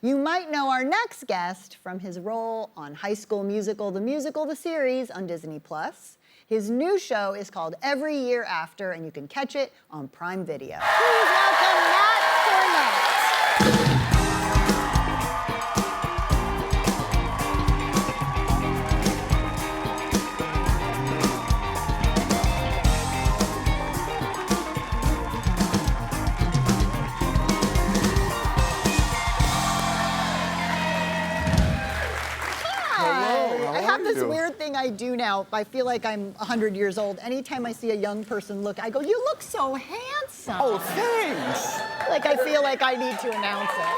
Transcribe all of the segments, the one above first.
You might know our next guest from his role on High School Musical, the series on Disney+. His new show is called Every Year After, and you can catch it on Prime Video. Please welcome Matt Cornett. This weird thing I do now, I feel like I'm 100 years old. Anytime I see a young person look, I go, you look so handsome. Oh, thanks. Like I feel like I need to announce it.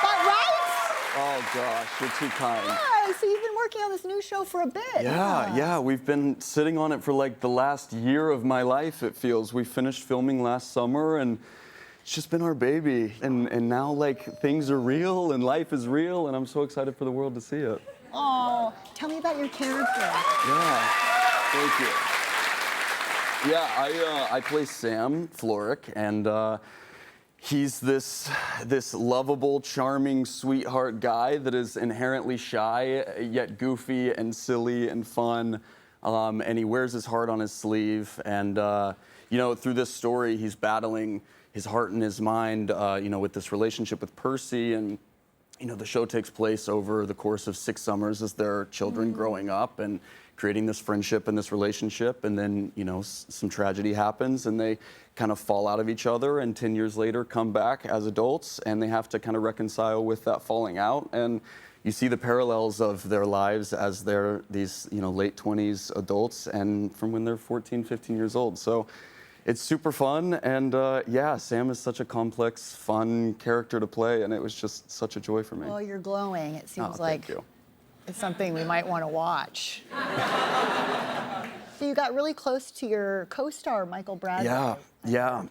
But right? Oh gosh, you're too kind. Yeah, so you've been working on this new show for a bit. Yeah, we've been sitting on it for like the last year of my life, it feels. We finished filming last summer and it's just been our baby. And now like things are real and life is real and I'm so excited for the world to see it. Oh, tell me about your character. Yeah, thank you. Yeah, I play Sam Florrick, and he's this lovable, charming, sweetheart guy that is inherently shy, yet goofy and silly and fun, and he wears his heart on his sleeve. And you know, through this story, he's battling his heart and his mind, you know, with this relationship with Percy. And you know, the show takes place over the course of 6 summers as their children growing up and creating this friendship and this relationship. And then, you know, some tragedy happens and they kind of fall out of each other and 10 years later come back as adults and they have to kind of reconcile with that falling out. And you see the parallels of their lives as they're these, you know, late 20s adults and from when they're 14, 15 years old. So it's super fun, and yeah, Sam is such a complex, fun character to play, and it was just such a joy for me. Well, you're glowing. It seems Thank you. It's something we might want to watch. So you got really close to your co-star, Michael Bradway. Yeah.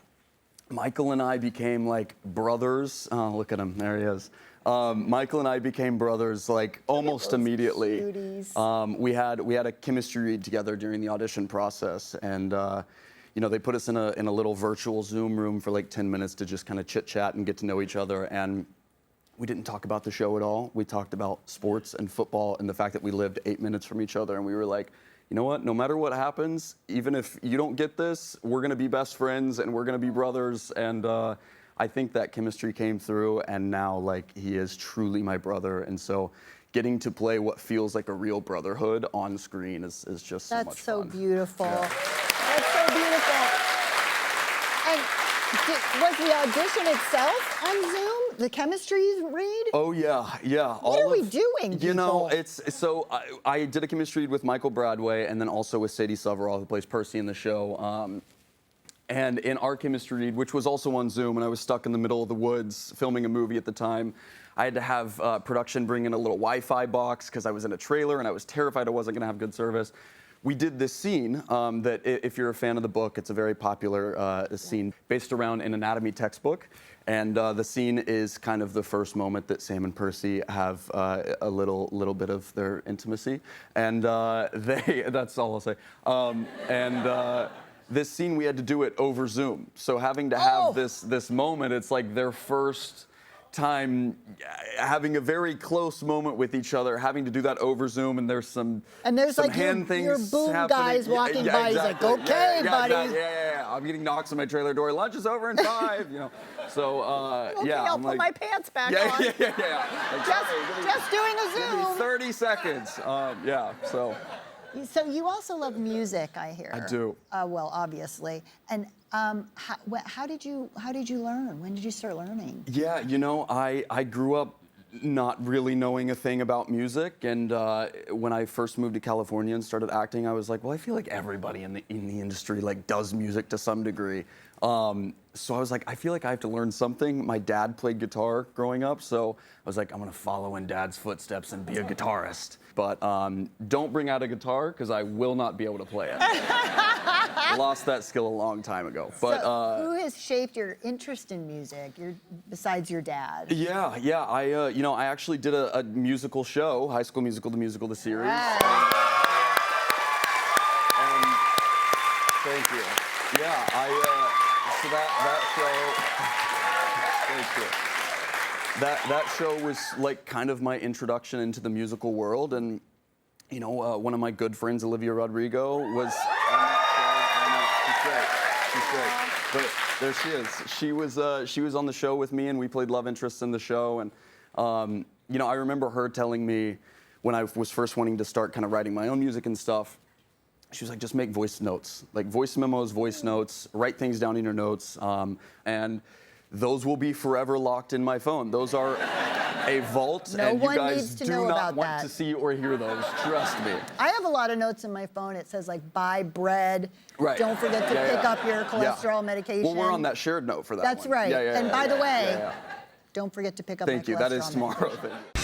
Michael and I became like brothers. Oh, look at him, there he is. Michael and I became brothers like almost immediately. We had a chemistry read together during the audition process, and you know, they put us in a little virtual Zoom room for like 10 minutes to just kind of chit chat and get to know each other. And we didn't talk about the show at all. We talked about sports and football and the fact that we lived 8 minutes from each other. And we were like, you know what, no matter what happens, even if you don't get this, we're gonna be best friends and we're gonna be brothers. And I think that chemistry came through, and now like he is truly my brother. And so getting to play what feels like a real brotherhood on screen is just so much fun. That's so beautiful. Yeah. That's so beautiful. And was the audition itself on Zoom? The chemistry read? Oh yeah. What are we doing, You know, people? so I did a chemistry read with Michael Bradway and then also with Sadie Soverall, who plays Percy in the show. And in our chemistry read, which was also on Zoom, and I was stuck in the middle of the woods filming a movie at the time, I had to have production bring in a little Wi-Fi box because I was in a trailer and I was terrified I wasn't going to have good service. We did this scene that, if you're a fan of the book, it's a very popular scene based around an anatomy textbook. And the scene is kind of the first moment that Sam and Percy have a little bit of their intimacy. And that's all I'll say. This scene, we had to do it over Zoom. So having to have this moment, it's like their first time having a very close moment with each other, having to do that over Zoom, and there's some like hand things your boom happening. guys walking by. He's like, okay, buddy. Yeah. I'm getting knocks on my trailer door. Lunch is over in 5. You know, so okay, yeah. I'll put my pants back on. Yeah. Like, just doing a Zoom. Give me 30 seconds. Yeah. So you also love music, I hear. I do. Well, obviously. And how did you learn? When did you start learning? Yeah, you know, I grew up not really knowing a thing about music, and when I first moved to California and started acting, I was like, well, I feel like everybody in the industry like does music to some degree. So I was like, I feel like I have to learn something. My dad played guitar growing up, so I was like, I'm gonna follow in Dad's footsteps and be a guitarist. But don't bring out a guitar, because I will not be able to play it. Lost that skill a long time ago. But so who has shaped your interest in music, besides your dad? Yeah. I actually did a musical show, High School Musical, the series. Wow. And thank you. Yeah, so that show. Thank you. that show was like kind of my introduction into the musical world, and you know, one of my good friends, Olivia Rodrigo, was on that show. I know, she's great. But there she is. She was on the show with me, and we played love interests in the show. And you know, I remember her telling me when I was first wanting to start kind of writing my own music and stuff. She was like, just make voice notes, like voice memos, voice notes, write things down in your notes, and those will be forever locked in my phone. Those are a vault, No and you one guys needs to do know not about want that. to see or hear those. Trust me. I have a lot of notes in my phone. It says like, buy bread. Right. Don't forget to pick up your cholesterol medication. Well, we're on that shared note for that That's one. right. Yeah, And by the way, yeah. don't forget to pick up Thank my you. cholesterol That is tomorrow. medication. Thank you.